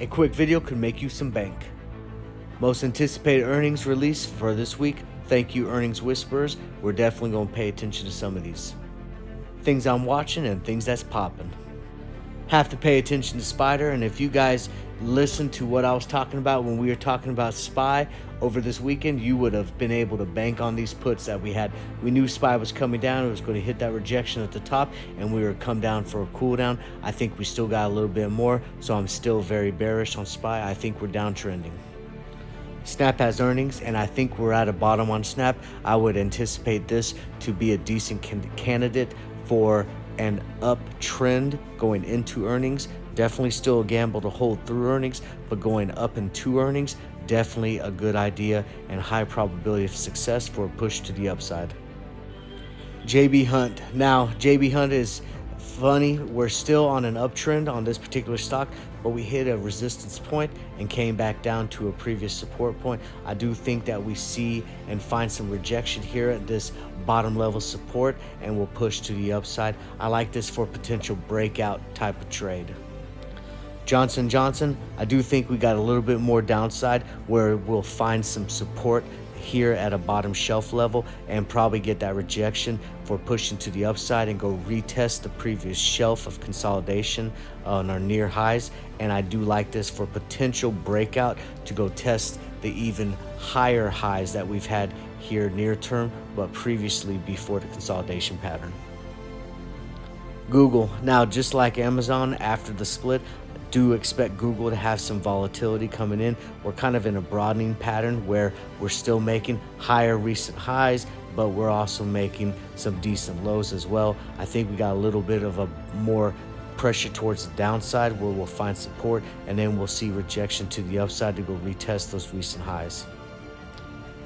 A quick video could make you some bank. Most anticipated earnings release for this week. Thank you, earnings whisperers. We're definitely going to pay attention to some of these. Things I'm watching and things that's popping. Have to pay attention to Spider, and if you guys listened to what I was talking about when we were talking about SPY over this weekend, you would have been able to bank on these puts that we had. We knew SPY was coming down, it was going to hit that rejection at the top, and we were come down for a cool down. I think we still got a little bit more, so I'm still very bearish on SPY. I think we're downtrending. Snap has earnings, and I think we're at a bottom on Snap. I would anticipate this to be a decent candidate for an uptrend going into earnings. Definitely still a gamble to hold through earnings, but going up into earnings, definitely a good idea and high probability of success for a push to the upside. JB Hunt. Now, JB Hunt is funny. We're still on an uptrend on this particular stock, but we hit a resistance point and came back down to a previous support point. I do think that we see and find some rejection here at this bottom level support, and we'll push to the upside. I like this for potential breakout type of trade. Johnson & Johnson, I do think we got a little bit more downside where we'll find some support here at a bottom shelf level and probably get that rejection for pushing to the upside and go retest the previous shelf of consolidation on our near highs. And I do like this for potential breakout to go test the even higher highs that we've had here near term, but previously before the consolidation pattern. Google. Now, just like Amazon after the split, do expect Google to have some volatility coming in. We're kind of in a broadening pattern where we're still making higher recent highs, but we're also making some decent lows as well. I think we got a little bit of a more pressure towards the downside where we'll find support, and then we'll see rejection to the upside to go retest those recent highs.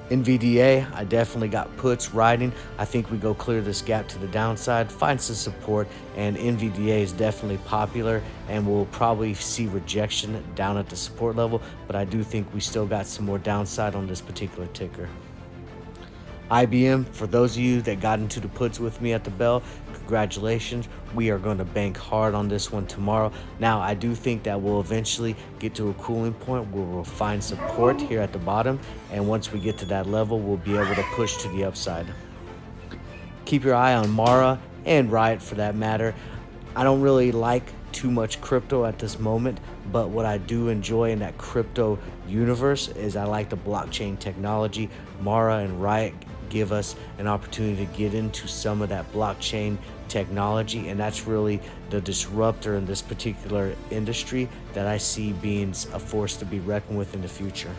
NVDA, I definitely got puts riding. I think we go clear this gap to the downside, find some support, and NVDA is definitely popular, and we'll probably see rejection down at the support level, but I do think we still got some more downside on this particular ticker. IBM, for those of you that got into the puts with me at the bell, congratulations. We are going to bank hard on this one tomorrow. Now, I do think that we'll eventually get to a cooling point where we'll find support here at the bottom, and once we get to that level, we'll be able to push to the upside. Keep your eye on Mara and Riot for that matter. I don't really like too much crypto at this moment, but what I do enjoy in that crypto universe is I like the blockchain technology. Mara and Riot give us an opportunity to get into some of that blockchain technology, and that's really the disruptor in this particular industry that I see being a force to be reckoned with in the future.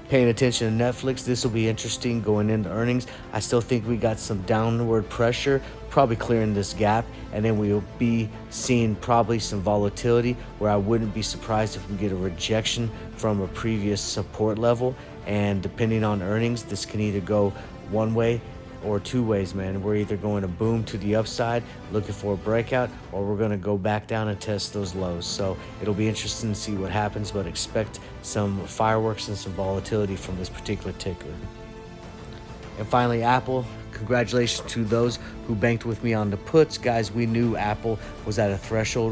Paying attention to Netflix, this will be interesting going into earnings. I still think we got some downward pressure, probably clearing this gap, and then we'll be seeing probably some volatility where I wouldn't be surprised if we get a rejection from a previous support level. And depending on earnings, this can either go one way or two ways, man. We're either going to boom to the upside looking for a breakout, or we're going to go back down and test those lows. So it'll be interesting to see what happens, but expect some fireworks and some volatility from this particular ticker. And finally, Apple. Congratulations to those who banked with me on the puts. Guys, we knew Apple was at a threshold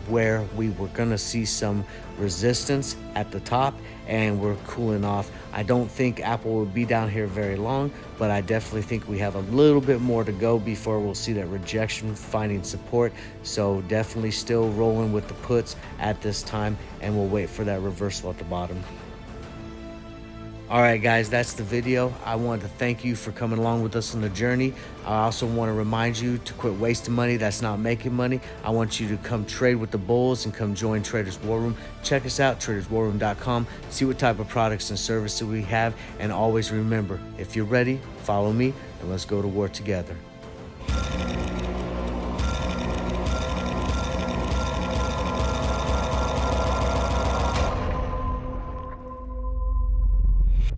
where we were going to see some resistance at the top, and we're cooling off. I don't think Apple will be down here very long, but I definitely think we have a little bit more to go before we'll see that rejection finding support. So definitely still rolling with the puts at this time, and we'll wait for that reversal at the bottom. All right, guys, that's the video. I wanted to thank you for coming along with us on the journey. I also want to remind you to quit wasting money that's not making money. I want you to come trade with the bulls and come join Traders War Room. Check us out, traderswarroom.com. See what type of products and services we have. And always remember, if you're ready, follow me and let's go to war together.